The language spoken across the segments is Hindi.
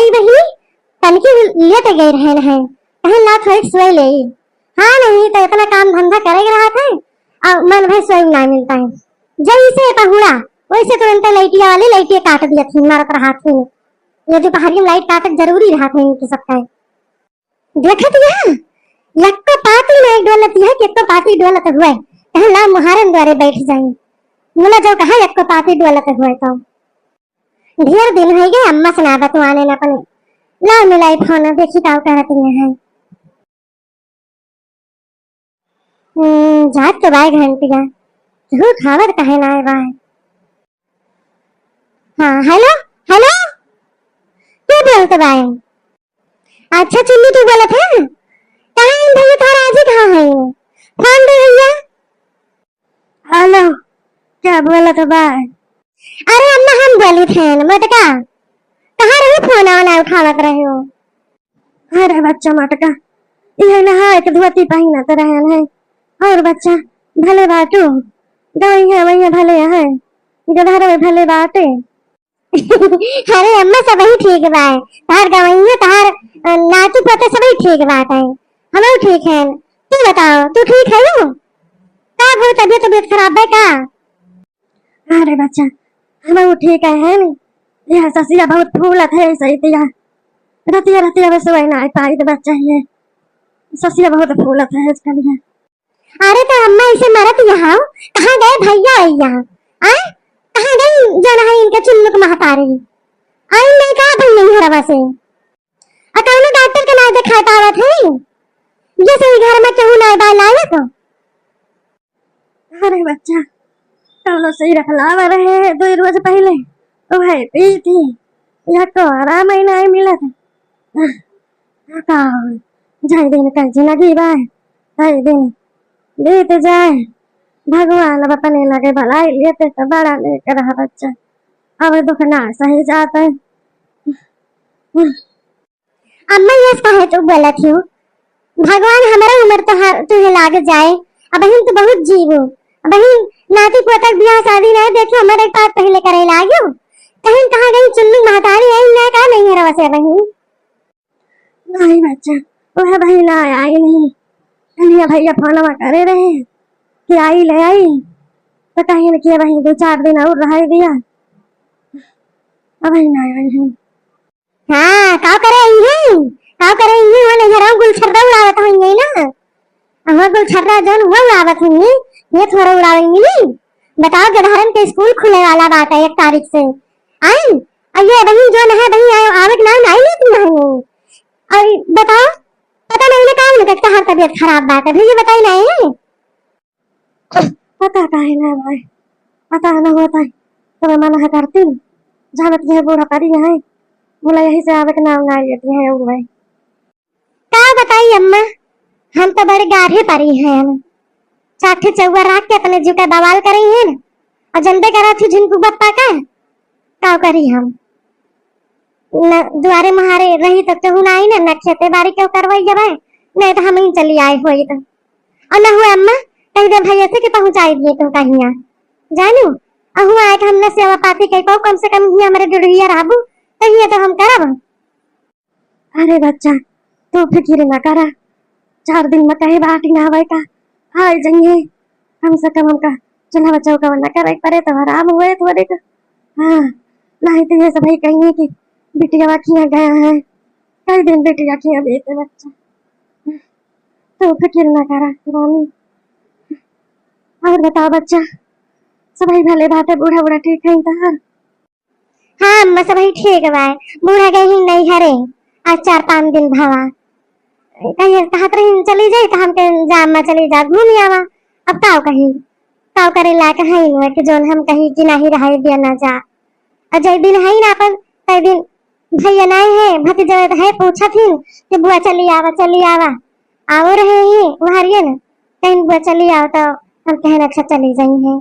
भाई बही तनकी लेते गए रहे है कहीं ना थोड़ी सोई ले। हाँ नहीं तो इतना काम धंधा करेगा रहा था और मन भाई सोई ना मिलता है। जैसे पहुड़ा वैसे तुरंत लाइटिया वाली लाइटिया काट दिया थी मारत रहा थी। ये दोपहर में लाइट काटक जरूरी रहा था इनके सबका। देखा दिया यक्को पाती में एक डोलत है कि यक्को पाती डोलत हुए कहीं ला मुहारन द्वारे बैठ जाए। मुला जो कहा यक्को पाती डोलत हुए तो ढेर दिन हो गए अम्मा सुना बतवाने न अपने ला मिलाई फोन देखी का कहती है। जात तो बाय घंटिया झूठ खावत कहे ना बाय। हाँ हेलो हेलो क्या बोलते बाय। अच्छा चुन्नी तू बोलत है कहाँ इन भैया थारा आज ही कहाँ है फोन दे भैया। हेलो क्या बोलत बाय। अरे अम्मा हम बोली थे मटका कहाँ रहे फोन आना उठावत रहे हो। अरे बच्चा मटका ये नहा एक धोती पहना तो रहन है और बच्चा भले बाटू गवैया वैया भले है गधर में भले बाटे। अरे अम्मा सब ही ठीक बा तार गवैया तार नाती पोते सब ही ठीक बात है हम ठीक है। तू बताओ तू ठीक है ना का हो तबीयत खराब है का। अरे बच्चा हम ठीक है यह ससिया बहुत फूलत है सही दिया रतिया रतिया बस वही ना पाई तो बच्चा है ससिया बहुत फूलत है इसका लिए। अरे तो अम्मा इसे मरत यहाँ कहाँ गए भैया यहाँ आए कहाँ गई जो ना इनके चुन्नुक महतारी आई नहीं कहा भाई नहीं हरवा से अकाउंट डॉक्टर के ना दिखाता आवत है जैसे घर में केहू ना बाल आया तो। अरे बच्चा कौन सही रखला रहे 2 रोज पहले ओ भाई पी थी यह तो आराम ही नहीं मिला था जाए दिन का जिंदगी बाय जाए दिन बीत जाए भगवान अब अपने लगे भलाई लेते तो बड़ा लेकर रहा बच्चा अब दुख ना सही जाता है। अम्मा ये कहे तो गलत हूँ भगवान हमारा उम्र तो तुझे लाग जाए अब बहन तो बहुत जीवो बहन नाती पोतक ब्याह शादी नहीं देखो हमारे पास पहले करे लागो कहीं कहाँ गई चुन्नी महतारी आई ना का नहीं है रवा से बहन। नहीं बच्चा वह बहन आई नहीं कन्हैया भैया फोन करे रहे कि आई ले आई तो कहीं न किया वहीं 2-4 दिन और रह दिया अब नहीं आई। हाँ का करे आई है का करे ये वाले घर गुलछर्रा उड़ावत होंगे ना हम गुलछर्रा जन वो उड़ावत होंगे ये थोड़ा उड़ावेंगे नहीं। बताओ गधारन के स्कूल खुले वाला बात है 1 तारीख से आई अये वही जो है वही आयो आवक ना नहीं लेती नहीं और बताओ पता नहीं ना काम ना कहा तबीयत खराब बात है भैया बताई नहीं पता का है ना भाई पता ना होता है तो मैं मना करती जानत ये बूढ़ा पड़ी है बोला यही से आवक ना लेती है और भाई का बताई अम्मा हम तो बड़े गाढ़े पड़ी हैं चाठे चौवा राख के अपने जीव का बवाल करी है और जनते करा थी झिनकू बप्पा का करी हम न द्वारे महारे रही तो केहू ना आई ना खेते बाड़ी क्यों करवाई जब नहीं तो हम ही चली आए हुई तो और न हुआ अम्मा कहीं दे भैया से कि पहुंचाई दिए तुम कहीं जानू अहू आए कि हमने सेवा पाती कही को कम से कम ही हमारे डुड़िया रहबू कहिए तो हम करब। अरे बच्चा तू फिक्र न करा 4 दिन में कहीं बाटी ना आवे का हाय जाइए कम से कम हमका चूल्हा बचाओ का वरना करे परे तो आराम हुए थोड़े का। हाँ नहीं तो ये सब ही कहेंगे कि बिटिया वाखिया गया है कई दिन बिटिया खिया देते बच्चा तो फिक्र ना करा रानी। और बताओ बच्चा सब ही भले बात है बूढ़ा बूढ़ा ठीक है तहार। हाँ अम्मा सब ही ठीक है बूढ़ा गई नहीं हरे आज 4-5 दिन भावा कहीं कहा चली जाए तो हम जामा चली जा घूम आवा अब ताव कहीं ताव करे ला कहीं कि जोन हम कहीं कि नहीं रहे दिया ना जा अजय दिन है ना अपन तय दिन भैया नहीं है भतीजा है पूछा थी कि बुआ चली आवा आओ रहे ही वहारिए ना कहीं बुआ चली आओ तो हम कहें अच्छा चली जाएंगे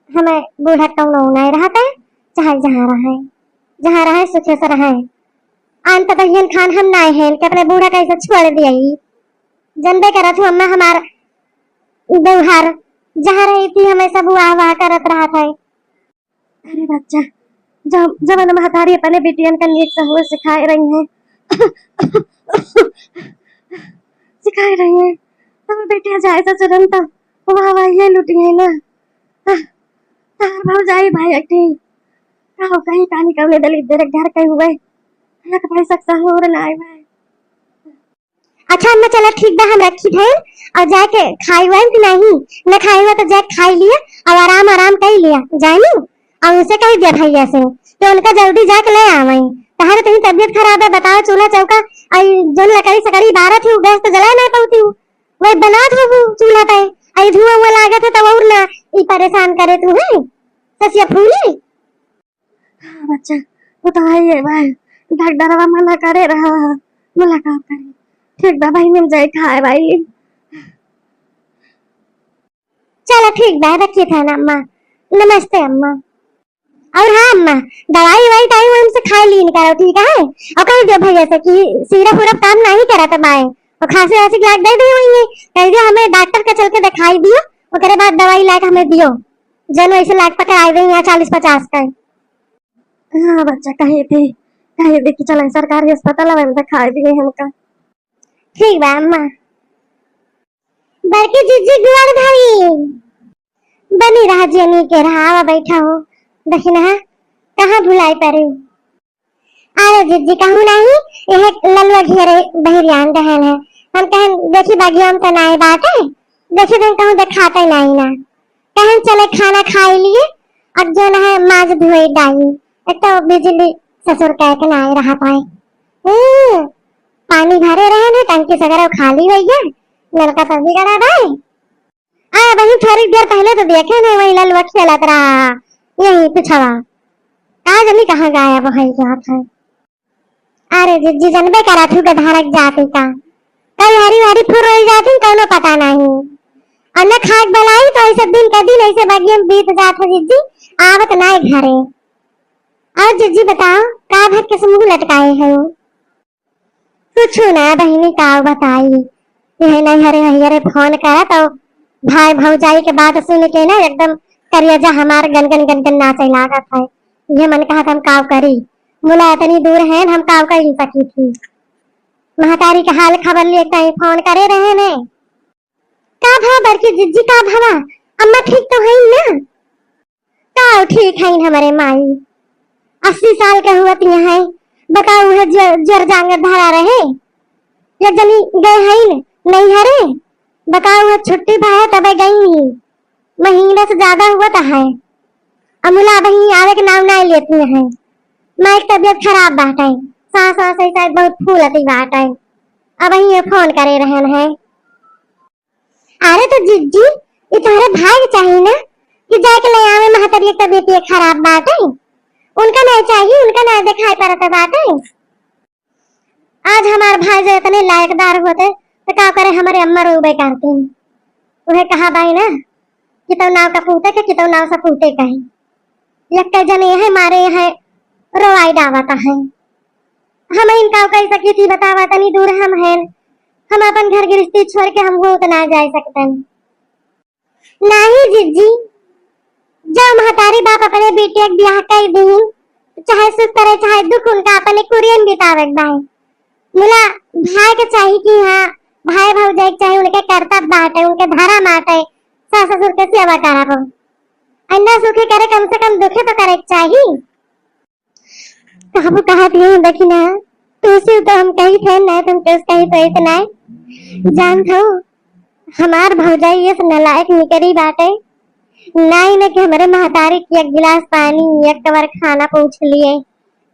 हमें बूढ़ा कौन नहीं रहता चाहे जहाँ रहे सुखे से रहे अंत बहन खान हम नहीं है कि अपने बूढ़ा कैसे छोड़ दिया जनबे करा थी अम्मा हमार व्यवहार जहाँ रही थी हमेशा बुआ हुआ करत रहा था। अरे बच्चा जब जवन महतारी अपने बेटियन का नीक से हुए सिखाए रही हैं सिखाए रही हैं तो बेटिया जाए तो तुरंत वाह वाह ये लुटी है ना। तार भाव जाए भाई अठी कहो कहीं कानी कवने दलित देर घर कहीं हुए लग भाई सकता हो रे नाय भाई। अच्छा अम्मा चला ठीक बा हम रखी थे और जाके खाई हुआ कि नहीं न खाई हुआ तो जाके खाई लिया और आराम आराम कर लिया जानी और उसे कह दिया भैया से तो उनका जल्दी जाके ले आवे तहारे तेरी तबीयत खराब है बताओ चूल्हा चौका आई जो लकड़ी सकड़ी बारह थी गैस तो जला नहीं पाती वही बना था वो चूल्हा पे आई धुआं हुआ लागत है तो और ना ई परेशान करे तू है ससिया फूली। हाँ बच्चा वो तो है ये भाई डॉक्टर मना करे रहा मुलाकात करे ठीक बा भाई मिल जाए खाए भाई। चलो ठीक बा रखिए था ना अम्मा नमस्ते अम्मा। और हाँ अम्मा दवाई वाई टाइम वाइम से खा ली करो ठीक है और कह दियो भैया से कि सिरप उरप काम नहीं करा था बाएं और खांसी वासी की लाग दे दी हुई है कह दियो हमें डॉक्टर के चल के दिखाई दियो और करे बाद दवाई लाके हमें दियो जन वैसे लाग पकड़ आई देंगे यहाँ 40-50 का। हाँ बच्चा कहे थे कि चलो सरकारी अस्पताल में दिखा दिए हमका ठीक बा अम्मा। बड़की जीजी गुआर भाई बनी रहा जेनी के रहा बैठा हो दखना कहाँ भुलाई पड़े अरे जीजी कहूँ नहीं यह ललवा घेरे बहरियान रहन है हम कहन देखी बागी हम तो नाई बाटे देखी तो कहूँ दिखाते नहीं ना कहन चले खाना खाई लिए अब जो ना है माज धोई डाली एक तो बिजली ससुर कह के नाई रहा पाए पानी भरे रहे ने टंकी सगरा खाली हुई है नलका सब्जी करा भाई आ वही थोड़ी देर पहले तो देखे ने वही ललवा खेलत रहा यही पिछवा कहा जनी कहाँ गायब है जात है। अरे जिज्जी जनबे करा थू के धारक जाती का कई हरी हरी फुर रही जाती कोनो पता नहीं अन्य खाक बलाई तो ऐसे दिन का दिन ऐसे बगियम बीत जात है जिज्जी आवत ना घरे। और जिज्जी बताओ का भट के मुंह लटकाए है कुछ ना बहनी का बताई यह नहीं हरे हरे फोन करा तो भाई भौजाई के बात सुन के ना एकदम करिया हमार गनगन गनगन नाचे लागत है ये मन कहा हम काव करी मुला इतनी दूर है हम काव कर ही सकी थी महतारी के हाल खबर लिए कहीं फोन करे रहे ने का भा बड़की जिज्जी का भवा अम्मा ठीक तो है ना का ठीक है हमारे माई 80 साल के हुआ है बताओ है जर जांग धरा रहे ये जनी गए है नहीं हरे बताओ है छुट्टी भाई तब गई महीने से ज्यादा हुआ तो है अमुला बही आवे के नाम नहीं लेती है मैं एक तबियत खराब बात है सांस वास शायद बहुत फूलती बात है अब ये फोन करे रहन है। अरे तो जिज्जी ये तुम्हारे भाई चाहिए ना कि जाके ले आवे महतरी तबियत खराब बात है उनका नहीं चाहिए उनका नहीं दिखाई पड़ता बात है। आज हमारे भाई जो इतने लायकदार होते तो क्या करे हमारे अम्मा रोबे करती उन्हें कहा भाई ना कि तो नाव का फूटे के कि तो नाव सा फूटे का है लगता जन है मारे यहाँ रोवाई डावाता है हम इनका कह सकी थी बतावा तनी दूर हम हैं हम अपन घर गृहस्थी छोड़ के हम वो ना जा सकते नहीं जिज्जी जब महतारी बाप अपने बेटे के ब्याह कर दी चाहे सुख करे चाहे दुख उनका अपने कुरियन बितावे भाई मुला भाई के चाहिए कि हाँ भाई भौजाई चाहे उनके कर्तव्य बाटे उनके धरा माटे सास ससुर के सेवा करा अंडा सुखे करे कम से कम दुखे तो करे चाहिए कहां कहत है देखी ना तू से तो हम कही थे ना तुम किस कही तो इतना जान थो हमार भौजाई ये नलायक निकरी बाटे नहीं ने कि हमारे महतारी की एक गिलास पानी एक कवर खाना पूछ लिए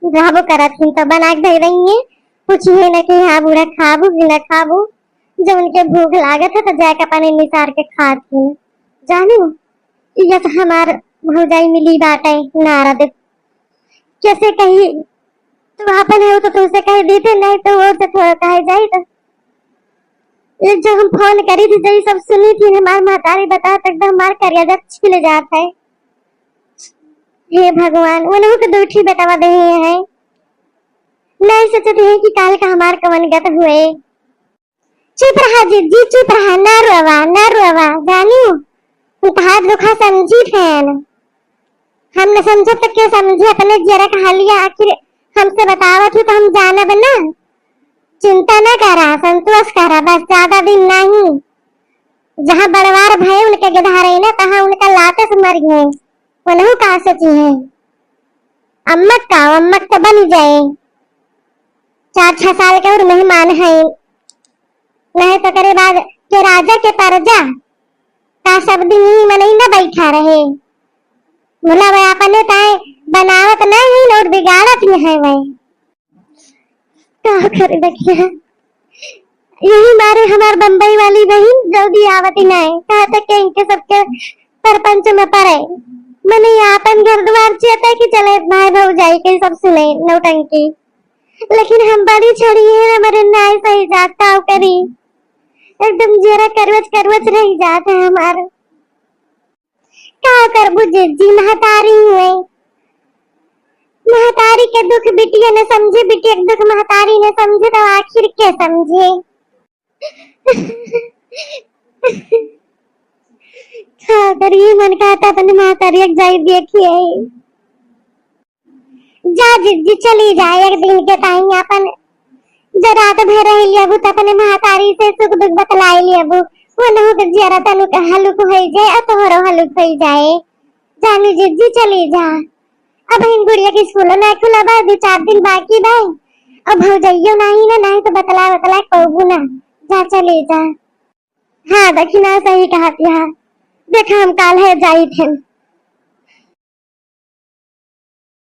रहबो करत हिन तो बना के दे रही है पूछिए ना कि हाँ बूढ़ा खाबू कि न खाबू जब उनके भूख लागत है तो जाके अपने निसार के खाती है जानू ये तो हमार भौजाई मिली बाटे नारद कैसे कही तू अपन है तो तुमसे कह देते नहीं तो और से थोड़ा कहे जाए तो ये जो हम फोन करी थी जब सब सुनी थी हमारे महतारी बता तक तो हमारे करिया छिल जाता है। हे भगवान उन्होंने तो दूठी बतावा दे हैं नहीं सोचते हैं कि काल का हमार कवन गत हुए। चुप रहा जिज्जी चुप रहा ना रोवा जानी हाथ दुखा समझी फैन हमने समझे तो क्या समझे, अपने जरा खा लिया, आखिर हमसे बतावा थी तो हम जाना बना। चिंता न करा, संतोष करा, बस ज्यादा दिन नहीं। जहाँ बड़वार भय उनके गधा रही ना, तहाँ उनका लाते से मर गए। वो नहीं कहा सची है। अम्मक तो बन जाए, 4-6 साल के और मेहमान है, नहीं तो करे बाद के राजा के परजा का सब दिन ही मन ही न बैठा रहे। बोला भाई अपने ताए बनावत नहीं और बिगाड़त ही है भाई। क्या करे देखिए, यही मारे हमार बम्बई वाली बहन जल्दी आवती नहीं, कहते कि इनके सबके सरपंच में पड़े। मैंने अपन घर द्वार चाहता कि चले भाई भौजाई के सब सुने नौटंकी, लेकिन हम बड़ी छड़ी है, हमारे नाई सही जाता करी एकदम जरा करवच रह जाते हैं हमारे। क्या कर बुझे जी, महतारी हुए, महतारी के दुख बिटिया ने समझे, बिटिया के दुख महतारी ने समझे, तो आखिर क्या समझे। क्या करिए, मन कहता अपनी महतारी एक जाई देखिए। जा जी चली जाए एक दिन के टाइम, अपन जरा तो भे रही लियाबू तो अपने महतारी से सुख दुख बतलाई लियाबू। वो न हो तो जरा तनु का हलुक हो जाए, तोहरो हलुक हो जाए। जानी जिद्दी चली जा, अब इन गुड़िया की स्कूल ना खुला बा, 2-4 दिन बाकी बा। अब भौजाइयो नहीं तो बतला कहबू ना, जा चली जा। हाँ दक्षिणा सही कहा, देखा हम काल है जाई थे।